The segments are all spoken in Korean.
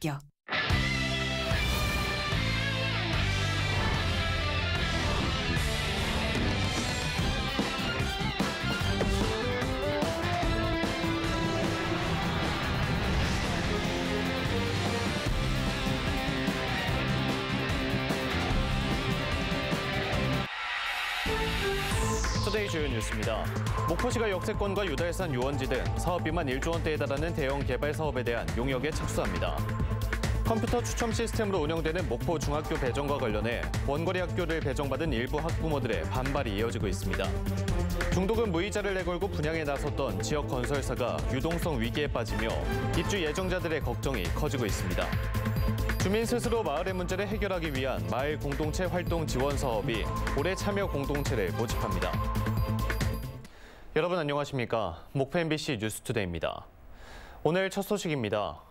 합격. 투데이 주요 뉴스입니다. 목포시가 역세권과 유달산 유원지 등 사업비만 1조 원대에 달하는 대형 개발 사업에 대한 용역에 착수합니다. 컴퓨터 추첨 시스템으로 운영되는 목포 중학교 배정과 관련해 원거리 학교를 배정받은 일부 학부모들의 반발이 이어지고 있습니다. 중도금 무이자를 내걸고 분양에 나섰던 지역 건설사가 유동성 위기에 빠지며 입주 예정자들의 걱정이 커지고 있습니다. 주민 스스로 마을의 문제를 해결하기 위한 마을 공동체 활동 지원 사업이 올해 참여 공동체를 모집합니다. 여러분 안녕하십니까? 목포 MBC 뉴스투데이입니다. 오늘 첫 소식입니다.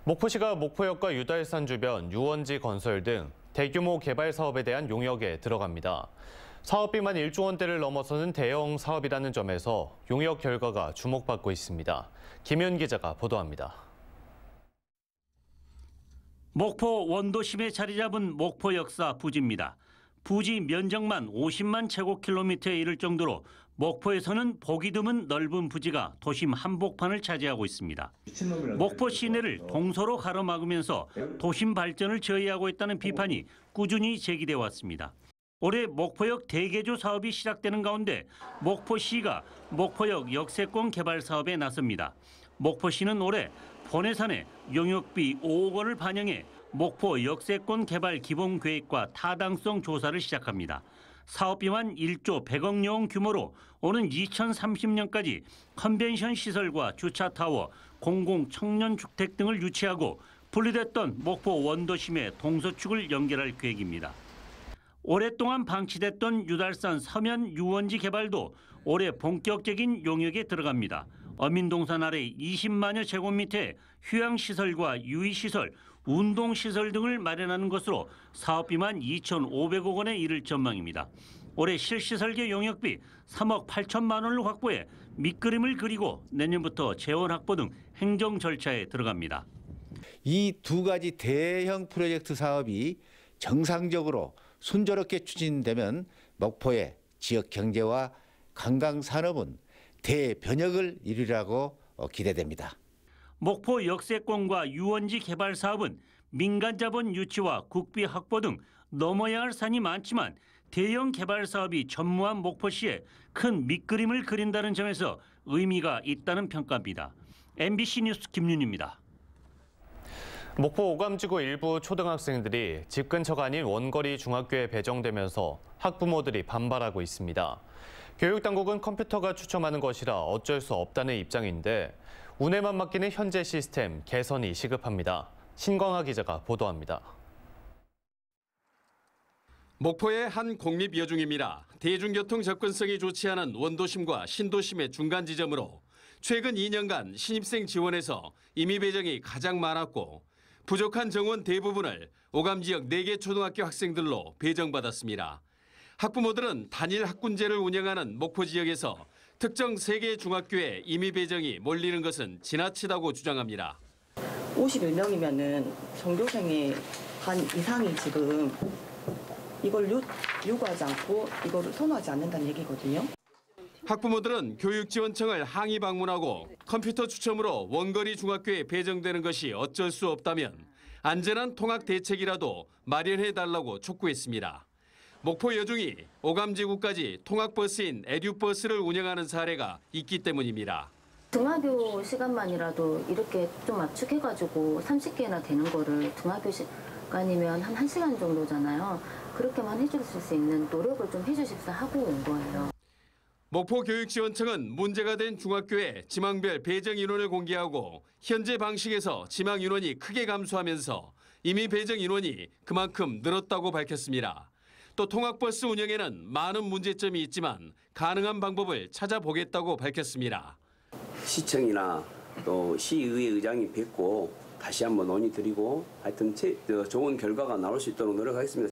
목포시가 목포역과 유달산 주변 유원지 건설 등 대규모 개발 사업에 대한 용역에 들어갑니다. 사업비만 1조 원대를 넘어서는 대형 사업이라는 점에서 용역 결과가 주목받고 있습니다. 김윤 기자가 보도합니다. 목포 원도심에 자리 잡은 목포 역사 부지입니다. 부지 면적만 50만 제곱킬로미터에 이를 정도로 목포에서는 보기 드문 넓은 부지가 도심 한복판을 차지하고 있습니다. 목포 시내를 동서로 가로막으면서 도심 발전을 저해하고 있다는 비판이 꾸준히 제기돼 왔습니다. 올해 목포역 대개조 사업이 시작되는 가운데 목포시가 목포역 역세권 개발 사업에 나섭니다. 목포시는 올해 본회산에 용역비 5억 원을 반영해 목포 역세권 개발 기본계획과 타당성 조사를 시작합니다. 사업비만 1조 100억 원 규모로 오는 2030년까지 컨벤션 시설과 주차타워, 공공 청년주택 등을 유치하고 분리됐던 목포 원도심의 동서축을 연결할 계획입니다. 오랫동안 방치됐던 유달산 서면 유원지 개발도 올해 본격적인 용역에 들어갑니다. 어민동산 아래 20만여 제곱미터의 휴양시설과 유의시설, 운동시설 등을 마련하는 것으로 사업비만 2,500억 원에 이를 전망입니다. 올해 실시설계 용역비 3억 8천만 원을 확보해 밑그림을 그리고 내년부터 재원 확보 등 행정 절차에 들어갑니다. 이 두 가지 대형 프로젝트 사업이 정상적으로 순조롭게 추진되면 목포의 지역 경제와 관광 산업은 대변혁을 이루리라고 기대됩니다. 목포 역세권과 유원지 개발 사업은 민간 자본 유치와 국비 확보 등 넘어야 할 산이 많지만 대형 개발 사업이 전무한 목포시에 큰 밑그림을 그린다는 점에서 의미가 있다는 평가입니다. MBC 뉴스 김윤입니다. 목포 오감지구 일부 초등학생들이 집 근처가 아닌 원거리 중학교에 배정되면서 학부모들이 반발하고 있습니다. 교육당국은 컴퓨터가 추첨하는 것이라 어쩔 수 없다는 입장인데 운해만 맡기는 현재 시스템 개선이 시급합니다. 신광하 기자가 보도합니다. 목포의 한 공립여중입니다. 대중교통 접근성이 좋지 않은 원도심과 신도심의 중간 지점으로 최근 2년간 신입생 지원에서 임의 배정이 가장 많았고 부족한 정원 대부분을 오감 지역 4개 초등학교 학생들로 배정받았습니다. 학부모들은 단일 학군제를 운영하는 목포 지역에서 특정 3개 중학교에 임의 배정이 몰리는 것은 지나치다고 주장합니다. 51명이면은 전교생의 반 이상이 지금 이걸 요구하지 않고 이거를 선호하지 않는다는 얘기거든요. 학부모들은 교육지원청을 항의 방문하고 컴퓨터 추첨으로 원거리 중학교에 배정되는 것이 어쩔 수 없다면 안전한 통학 대책이라도 마련해달라고 촉구했습니다. 목포 여중이 오감지구까지 통학버스인 에듀버스를 운영하는 사례가 있기 때문입니다. 등하교 시간만이라도 이렇게 좀 압축해가지고 30개나 되는 거를 등하교 시간이면 한 1시간 정도잖아요. 그렇게만 해주실 수 있는 노력을 좀 해주십사 하고 온 거예요. 목포교육지원청은 문제가 된 중학교에 지망별 배정 인원을 공개하고 현재 방식에서 지망 인원이 크게 감소하면서 이미 배정 인원이 그만큼 늘었다고 밝혔습니다. 또 통학버스 운영에는 많은 문제점이 있지만 가능한 방법을 찾아보겠다고 밝혔습니다. 시청이나 또 시의회 의장이 뵙고 다시 한번 논의드리고 하여튼 좋은 결과가 나올 수 있도록 노력하겠습니다.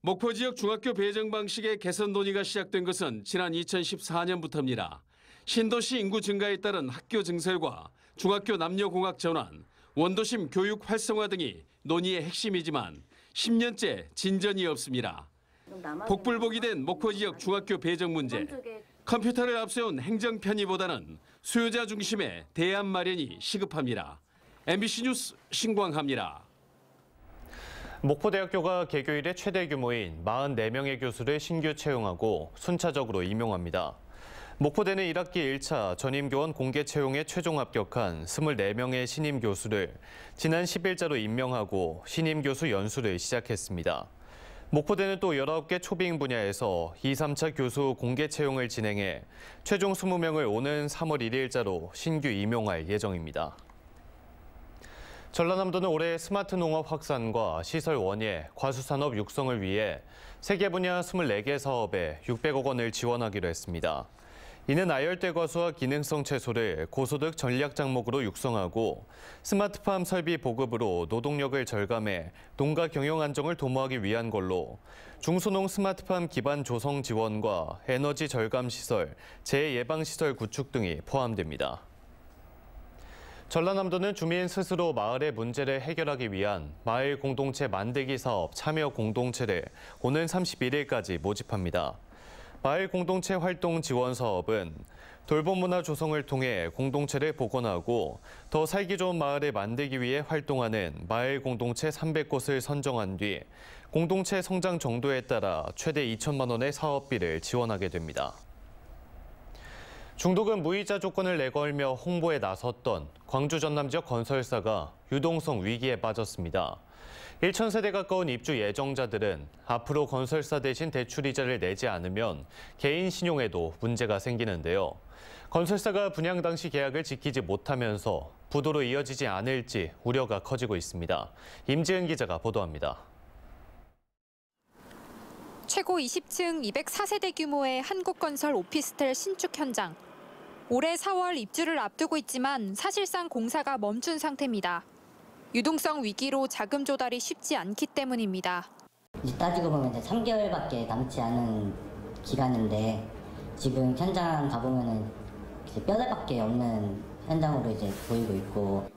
목포 지역 중학교 배정 방식의 개선 논의가 시작된 것은 지난 2014년부터입니다. 신도시 인구 증가에 따른 학교 증설과 중학교 남녀공학 전환, 원도심 교육 활성화 등이 논의의 핵심이지만 10년째 진전이 없습니다. 복불복이 된 목포 지역 중학교 배정 문제. 컴퓨터를 앞세운 행정 편의보다는 수요자 중심의 대안 마련이 시급합니다. MBC 뉴스 신광하입니다. 목포대학교가 개교 이래 최대 규모인 44명의 교수를 신규 채용하고 순차적으로 임용합니다. 목포대는 1학기 1차 전임교원 공개 채용에 최종 합격한 24명의 신임 교수를 지난 10일자로 임명하고 신임 교수 연수를 시작했습니다. 목포대는 또 19개 초빙 분야에서 2, 3차 교수 공개 채용을 진행해 최종 20명을 오는 3월 1일자로 신규 임용할 예정입니다. 전라남도는 올해 스마트 농업 확산과 시설 원예, 과수산업 육성을 위해 세개 분야 24개 사업에 600억 원을 지원하기로 했습니다. 이는 아열대 과수와 기능성 채소를 고소득 전략 작목으로 육성하고 스마트팜 설비 보급으로 노동력을 절감해 농가 경영 안정을 도모하기 위한 걸로 중소농 스마트팜 기반 조성 지원과 에너지 절감 시설, 재해 예방 시설 구축 등이 포함됩니다. 전라남도는 주민 스스로 마을의 문제를 해결하기 위한 마을 공동체 만들기 사업 참여 공동체를 오는 31일까지 모집합니다. 마을 공동체 활동 지원 사업은 돌봄 문화 조성을 통해 공동체를 복원하고 더 살기 좋은 마을을 만들기 위해 활동하는 마을 공동체 300곳을 선정한 뒤 공동체 성장 정도에 따라 최대 2천만 원의 사업비를 지원하게 됩니다. 중도금 무이자 조건을 내걸며 홍보에 나섰던 광주 전남 지역 건설사가 유동성 위기에 빠졌습니다. 1,000세대 가까운 입주 예정자들은 앞으로 건설사 대신 대출이자를 내지 않으면 개인 신용에도 문제가 생기는데요. 건설사가 분양 당시 계약을 지키지 못하면서 부도로 이어지지 않을지 우려가 커지고 있습니다. 임지은 기자가 보도합니다. 최고 20층 204세대 규모의 한국건설 오피스텔 신축 현장. 올해 4월 입주를 앞두고 있지만 사실상 공사가 멈춘 상태입니다. 유동성 위기로 자금 조달이 쉽지 않기 때문입니다. 따지고 보면 이제 3개월밖에 남지 않은 기간인데 지금 현장 가보면은 뼈대밖에 없는 현장으로 이제 보이고 있고.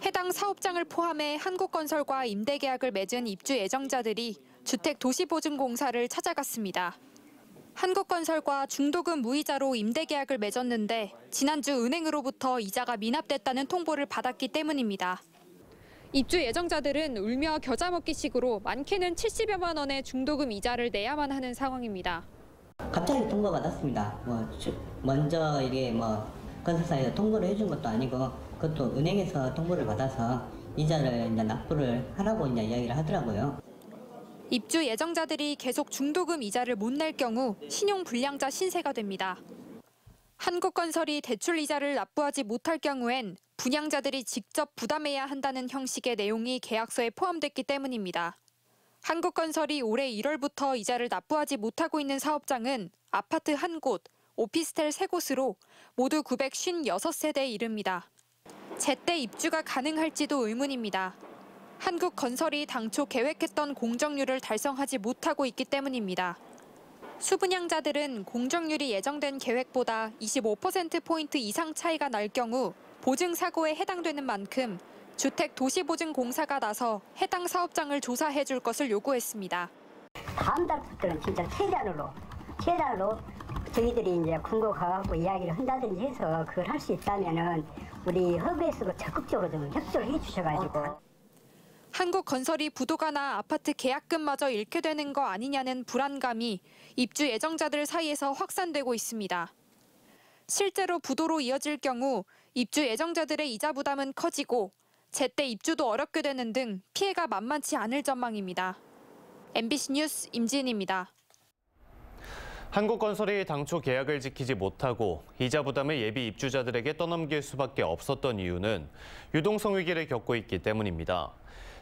해당 사업장을 포함해 한국건설과 임대계약을 맺은 입주 예정자들이 주택도시보증공사를 찾아갔습니다. 한국건설과 중도금 무이자로 임대계약을 맺었는데 지난주 은행으로부터 이자가 미납됐다는 통보를 받았기 때문입니다. 입주 예정자들은 울며 겨자 먹기식으로 많게는 70여만 원의 중도금 이자를 내야만 하는 상황입니다. 갑자기 통보가 받았습니다. 먼저 이게 건설사에서 통보를 해준 것도 아니고 그것도 은행에서 통보를 받아서 이자를 이제 납부를 하라고 이제 이야기를 하더라고요. 입주 예정자들이 계속 중도금 이자를 못 낼 경우 신용불량자 신세가 됩니다. 한국건설이 대출 이자를 납부하지 못할 경우엔 분양자들이 직접 부담해야 한다는 형식의 내용이 계약서에 포함됐기 때문입니다. 한국건설이 올해 1월부터 이자를 납부하지 못하고 있는 사업장은 아파트 1곳, 오피스텔 3곳으로 모두 956세대에 이릅니다. 제때 입주가 가능할지도 의문입니다. 한국건설이 당초 계획했던 공정률을 달성하지 못하고 있기 때문입니다. 수분양자들은 공정률이 예정된 계획보다 25%포인트 이상 차이가 날 경우 보증사고에 해당되는 만큼 주택도시보증공사가 나서 해당 사업장을 조사해 줄 것을 요구했습니다. 다음 달부터는 진짜 최단으로 저희들이 이제 군고 가고 이야기를 한다든지 해서 그걸 할 수 있다면은 우리 허브에서도 적극적으로 좀 협조를 해 주셔가지고. 한국건설이 부도가 나 아파트 계약금마저 잃게 되는 거 아니냐는 불안감이 입주 예정자들 사이에서 확산되고 있습니다. 실제로 부도로 이어질 경우 입주 예정자들의 이자 부담은 커지고 제때 입주도 어렵게 되는 등 피해가 만만치 않을 전망입니다. MBC 뉴스 임지은입니다. 한국건설이 당초 계약을 지키지 못하고 이자 부담을 예비 입주자들에게 떠넘길 수밖에 없었던 이유는 유동성 위기를 겪고 있기 때문입니다.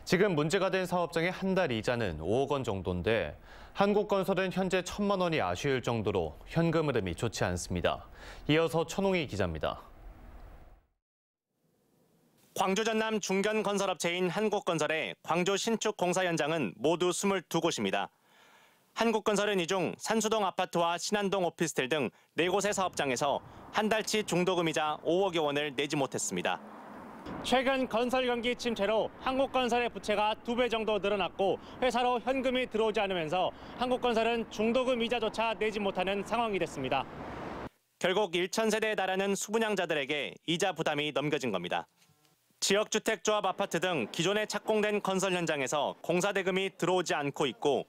지금 문제가 된 사업장의 한 달 이자는 5억 원 정도인데 한국건설은 현재 1,000만 원이 아쉬울 정도로 현금 흐름이 좋지 않습니다. 이어서 천홍희 기자입니다. 광주 전남 중견 건설업체인 한국건설의 광주 신축 공사 현장은 모두 22곳입니다. 한국건설은 이 중 산수동 아파트와 신안동 오피스텔 등 4곳의 사업장에서 한 달치 중도금이자 5억여 원을 내지 못했습니다. 최근 건설 경기 침체로 한국건설의 부채가 2배 정도 늘어났고 회사로 현금이 들어오지 않으면서 한국건설은 중도금 이자조차 내지 못하는 상황이 됐습니다. 결국 1,000세대에 달하는 수분양자들에게 이자 부담이 넘겨진 겁니다. 지역주택조합 아파트 등 기존에 착공된 건설 현장에서 공사대금이 들어오지 않고 있고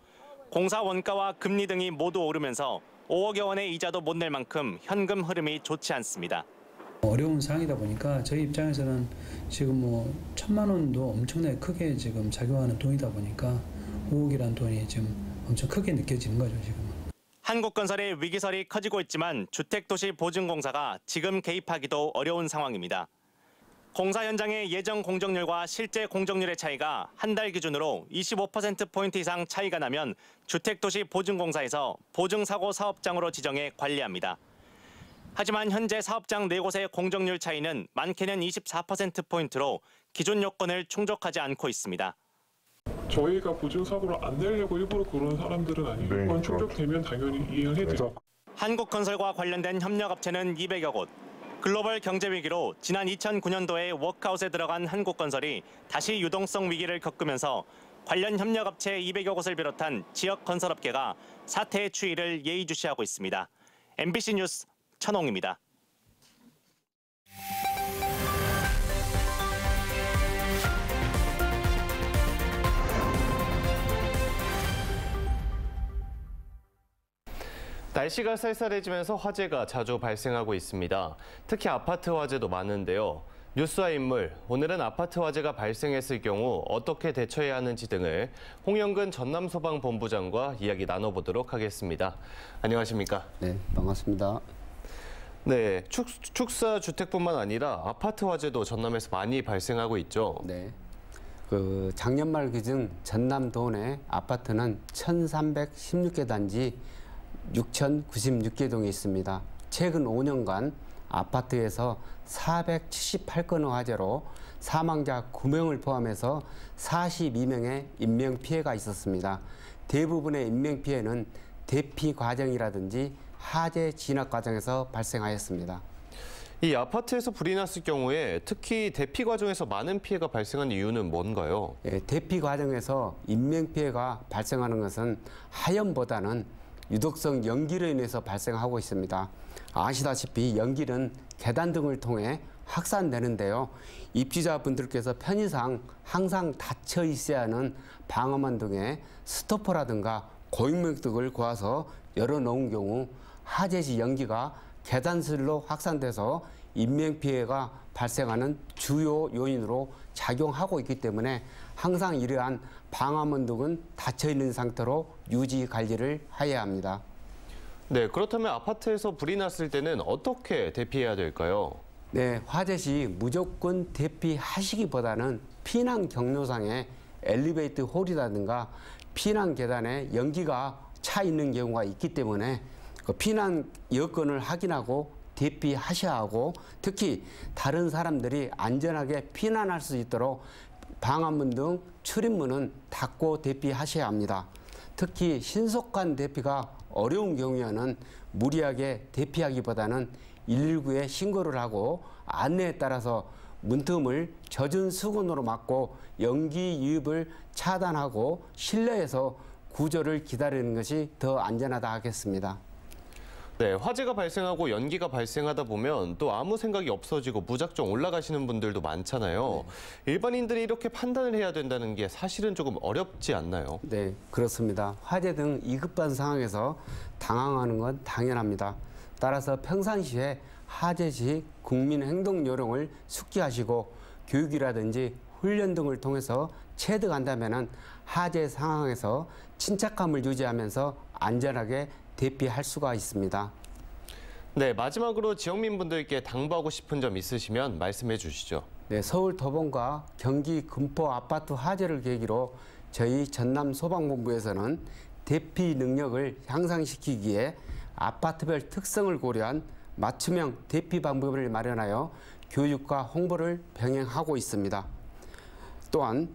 공사 원가와 금리 등이 모두 오르면서 5억여 원의 이자도 못 낼 만큼 현금 흐름이 좋지 않습니다. 어려운 상황이다 보니까 저희 입장에서는 지금 1,000만 원도 엄청나게 크게 지금 작용하는 돈이다 보니까 5억이라는 돈이 지금 엄청 크게 느껴지는 거죠, 지금. 한국건설의 위기설이 커지고 있지만 주택도시보증공사가 지금 개입하기도 어려운 상황입니다. 공사 현장의 예정 공정률과 실제 공정률의 차이가 한 달 기준으로 25%포인트 이상 차이가 나면 주택도시보증공사에서 보증사고 사업장으로 지정해 관리합니다. 하지만 현재 사업장 4곳의 공정률 차이는 많게는 24%포인트로 기존 요건을 충족하지 않고 있습니다. 저희가 보증사고를 안 내려고 일부러 그런 사람들은 아니고 요건 충족되면 당연히 이행을 해드려요. 한국건설과 관련된 협력업체는 200여 곳. 글로벌 경제 위기로 지난 2009년도에 워크아웃에 들어간 한국건설이 다시 유동성 위기를 겪으면서 관련 협력업체 200여 곳을 비롯한 지역 건설업계가 사태의 추이를 예의주시하고 있습니다. MBC 뉴스 천홍입니다. 날씨가 쌀쌀해지면서 화재가 자주 발생하고 있습니다. 특히 아파트 화재도 많은데요. 뉴스와 인물, 오늘은 아파트 화재가 발생했을 경우 어떻게 대처해야 하는지 등을 홍영근 전남소방본부장과 이야기 나눠보도록 하겠습니다. 안녕하십니까? 네, 반갑습니다. 네, 축사 주택뿐만 아니라 아파트 화재도 전남에서 많이 발생하고 있죠. 네. 작년 말 기준 전남도 내 아파트는 1,316개 단지 6,096개 동이 있습니다. 최근 5년간 아파트에서 478건의 화재로 사망자 9명을 포함해서 42명의 인명피해가 있었습니다. 대부분의 인명피해는 대피 과정이라든지 화재 진압 과정에서 발생하였습니다. 이 아파트에서 불이 났을 경우에 특히 대피 과정에서 많은 피해가 발생한 이유는 뭔가요? 대피 과정에서 인명피해가 발생하는 것은 하염보다는 유독성 연기로 인해서 발생하고 있습니다. 아시다시피 연기는 계단 등을 통해 확산되는데요. 입주자분들께서 편의상 항상 닫혀 있어야 하는 방어문 등에 스토퍼라든가 고인물 등을 고아서 열어놓은 경우 화재 시 연기가 계단실로 확산돼서 인명피해가 발생하는 주요 요인으로 작용하고 있기 때문에 항상 이러한 방화문 등은 닫혀있는 상태로 유지 관리를 해야 합니다. 네, 그렇다면 아파트에서 불이 났을 때는 어떻게 대피해야 될까요? 네, 화재 시 무조건 대피하시기보다는 피난 경로상에 엘리베이터 홀이라든가 피난 계단에 연기가 차 있는 경우가 있기 때문에 그 피난 여건을 확인하고 대피하셔야 하고 특히 다른 사람들이 안전하게 피난할 수 있도록 방화문 등 출입문은 닫고 대피하셔야 합니다. 특히 신속한 대피가 어려운 경우에는 무리하게 대피하기보다는 119에 신고를 하고 안내에 따라서 문틈을 젖은 수건으로 막고 연기 유입을 차단하고 실내에서 구조를 기다리는 것이 더 안전하다 하겠습니다. 네, 화재가 발생하고 연기가 발생하다 보면 또 아무 생각이 없어지고 무작정 올라가시는 분들도 많잖아요. 네. 일반인들이 이렇게 판단을 해야 된다는 게 사실은 조금 어렵지 않나요? 네, 그렇습니다. 화재 등 위급한 상황에서 당황하는 건 당연합니다. 따라서 평상시에 화재 시 국민 행동 요령을 숙지하시고 교육이라든지 훈련 등을 통해서 체득한다면 화재 상황에서 침착함을 유지하면서 안전하게 대피할 수가 있습니다. 네, 마지막으로 지역민분들께 당부하고 싶은 점 있으시면 말씀해 주시죠. 네, 서울 도봉과 경기 금포 아파트 화재를 계기로 저희 전남소방본부에서는 대피 능력을 향상시키기 위해 아파트별 특성을 고려한 맞춤형 대피 방법을 마련하여 교육과 홍보를 병행하고 있습니다. 또한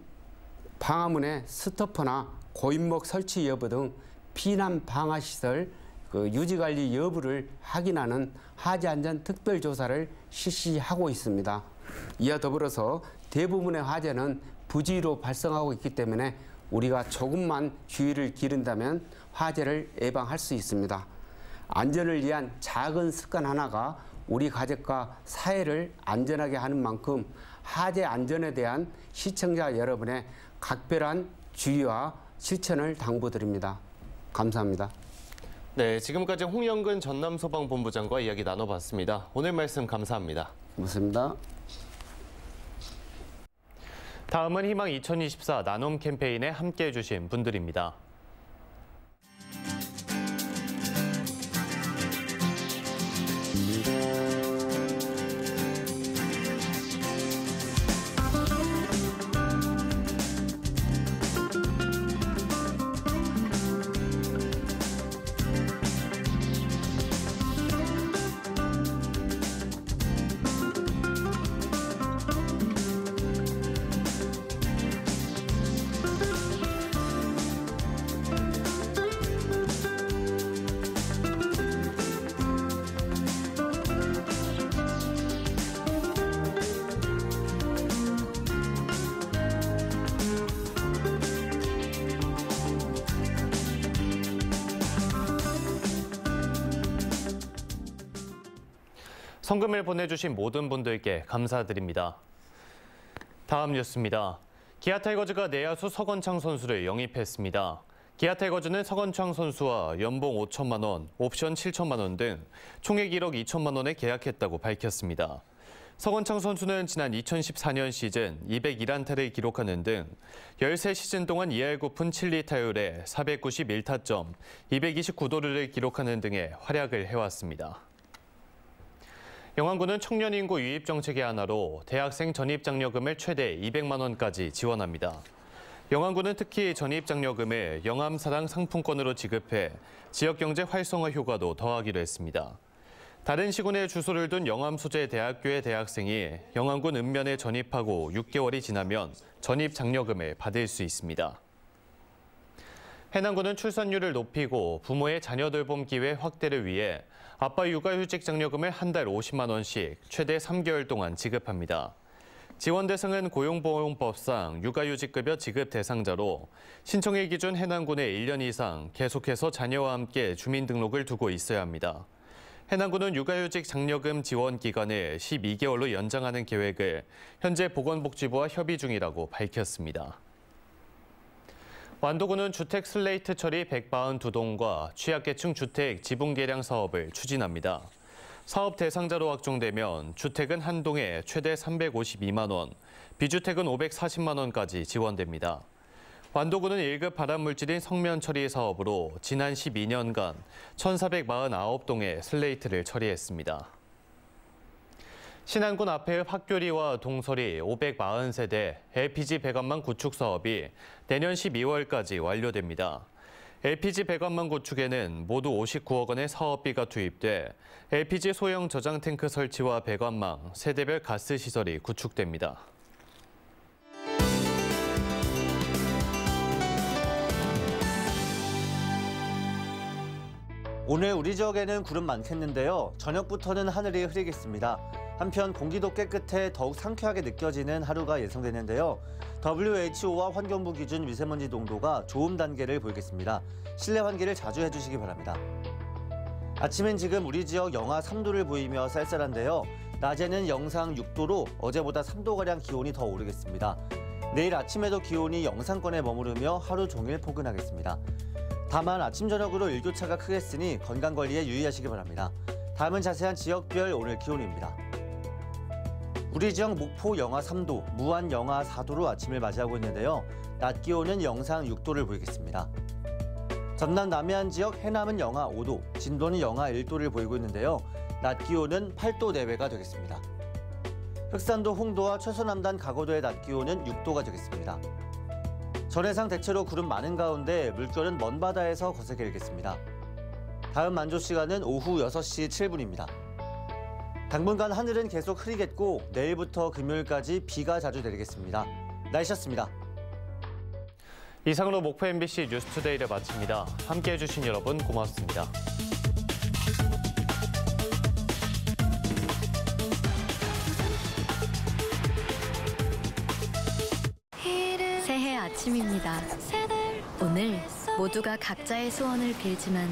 방화문에 스토퍼나 고인목 설치 여부 등 피난 방화시설 유지관리 여부를 확인하는 화재안전 특별조사를 실시하고 있습니다. 이와 더불어서 대부분의 화재는 부지로 발생하고 있기 때문에 우리가 조금만 주의를 기른다면 화재를 예방할 수 있습니다. 안전을 위한 작은 습관 하나가 우리 가족과 사회를 안전하게 하는 만큼 화재 안전에 대한 시청자 여러분의 각별한 주의와 실천을 당부드립니다. 감사합니다. 네, 지금까지 홍영근 전남소방본부장과 이야기 나눠봤습니다. 오늘 말씀 감사합니다. 고맙습니다. 다음은 희망 2024 나눔 캠페인에 함께해 주신 분들입니다. 성금을 보내주신 모든 분들께 감사드립니다. 다음 뉴스입니다. 기아 타이거즈가 내야수 서건창 선수를 영입했습니다. 기아 타이거즈는 서건창 선수와 연봉 5천만 원, 옵션 7천만 원 등 총액 1억 2천만 원에 계약했다고 밝혔습니다. 서건창 선수는 지난 2014년 시즌 201안타를 기록하는 등 13시즌 동안 2할 9푼 7리 타율에 491타점, 229도루를 기록하는 등의 활약을 해왔습니다. 영암군은 청년 인구 유입 정책의 하나로 대학생 전입장려금을 최대 200만 원까지 지원합니다. 영암군은 특히 전입장려금을 영암사랑 상품권으로 지급해 지역경제 활성화 효과도 더하기로 했습니다. 다른 시군에 주소를 둔 영암 소재 대학교의 대학생이 영암군 읍면에 전입하고 6개월이 지나면 전입장려금을 받을 수 있습니다. 해남군은 출산율을 높이고 부모의 자녀 돌봄 기회 확대를 위해 아빠 육아휴직 장려금을 한 달 50만 원씩 최대 3개월 동안 지급합니다. 지원 대상은 고용보험법상 육아휴직급여 지급 대상자로 신청일 기준 해남군에 1년 이상 계속해서 자녀와 함께 주민등록을 두고 있어야 합니다. 해남군은 육아휴직 장려금 지원 기간을 12개월로 연장하는 계획을 현재 보건복지부와 협의 중이라고 밝혔습니다. 완도군은 주택 슬레이트 처리 142동과 취약계층 주택 지분 개량 사업을 추진합니다. 사업 대상자로 확정되면 주택은 한 동에 최대 352만 원, 비주택은 540만 원까지 지원됩니다. 완도군은 1급 발암물질인 성면 처리 사업으로 지난 12년간 1,449동의 슬레이트를 처리했습니다. 신안군 앞해읍 학교리와 동설이 540세대 LPG 배관망 구축 사업이 내년 12월까지 완료됩니다. LPG 배관망 구축에는 모두 59억 원의 사업비가 투입돼 LPG 소형 저장 탱크 설치와 배관망, 세대별 가스 시설이 구축됩니다. 오늘 우리 지역에는 구름 많겠는데요. 저녁부터는 하늘이 흐리겠습니다. 한편 공기도 깨끗해 더욱 상쾌하게 느껴지는 하루가 예상되는데요. WHO와 환경부 기준 미세먼지 농도가 좋음 단계를 보이겠습니다. 실내 환기를 자주 해주시기 바랍니다. 아침엔 지금 우리 지역 영하 3도를 보이며 쌀쌀한데요. 낮에는 영상 6도로 어제보다 3도가량 기온이 더 오르겠습니다. 내일 아침에도 기온이 영상권에 머무르며 하루 종일 포근하겠습니다. 다만 아침 저녁으로 일교차가 크겠으니 건강관리에 유의하시기 바랍니다. 다음은 자세한 지역별 오늘 기온입니다. 우리 지역 목포 영하 3도, 무안 영하 4도로 아침을 맞이하고 있는데요. 낮 기온은 영상 6도를 보이겠습니다. 전남 남해안 지역 해남은 영하 5도, 진도는 영하 1도를 보이고 있는데요. 낮 기온은 8도 내외가 되겠습니다. 흑산도 홍도와 최서남단 가거도의 낮 기온은 6도가 되겠습니다. 전해상 대체로 구름 많은 가운데 물결은 먼 바다에서 거세게 일겠습니다. 다음 만조 시간은 오후 6시 7분입니다. 당분간 하늘은 계속 흐리겠고 내일부터 금요일까지 비가 자주 내리겠습니다. 날씨였습니다. 이상으로 목포 MBC 뉴스투데이를 마칩니다. 함께해 주신 여러분 고맙습니다. 아침입니다. 오늘 모두가 각자의 소원을 빌지만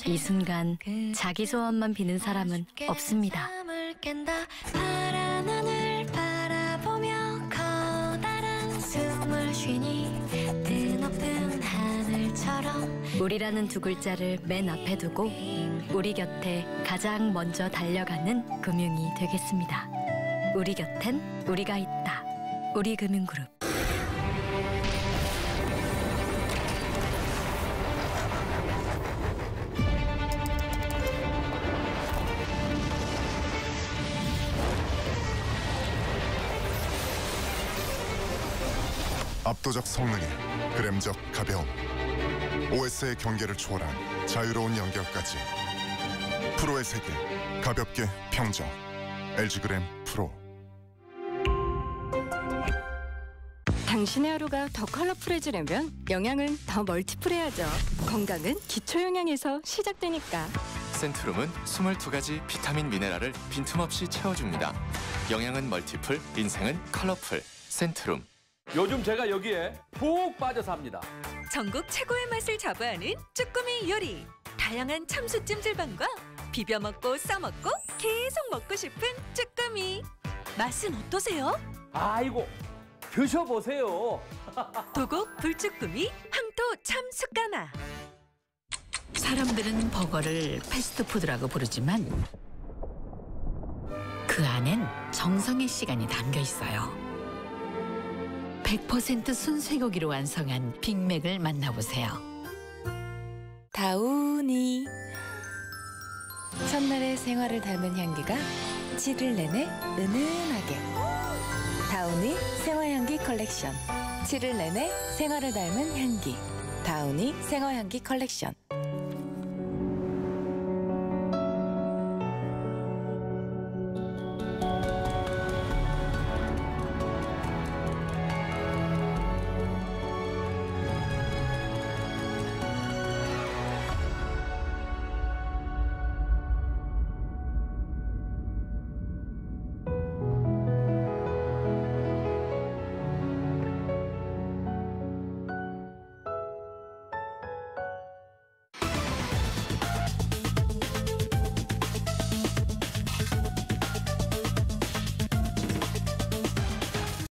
이 순간 자기 소원만 비는 사람은 없습니다. 우리라는 두 글자를 맨 앞에 두고 우리 곁에 가장 먼저 달려가는 금융이 되겠습니다. 우리 곁엔 우리가 있다. 우리금융그룹. 압도적 성능이 그램적 가벼움, OS의 경계를 초월한 자유로운 연결까지. 프로의 세계, 가볍게 평정. LG그램 프로. 당신의 하루가 더 컬러풀해지려면 영양은 더 멀티플해야죠. 건강은 기초 영양에서 시작되니까. 센트룸은 22가지 비타민 미네랄을 빈틈없이 채워줍니다. 영양은 멀티플, 인생은 컬러풀. 센트룸. 요즘 제가 여기에 푹 빠져 삽니다. 전국 최고의 맛을 자부하는 쭈꾸미 요리. 다양한 참수 찜질방과 비벼 먹고 싸 먹고 계속 먹고 싶은 쭈꾸미. 맛은 어떠세요? 아이고, 드셔보세요. 도곡 불쭈꾸미 황토 참숯가마. 사람들은 버거를 패스트푸드라고 부르지만 그 안엔 정성의 시간이 담겨 있어요. 100% 순쇠고기로 완성한 빅맥을 만나보세요. 다우니. 첫날의 생활을 닮은 향기가 7일 내내 은은하게. 다우니 생화향기 컬렉션. 7일 내내 생활을 닮은 향기. 다우니 생화향기 컬렉션.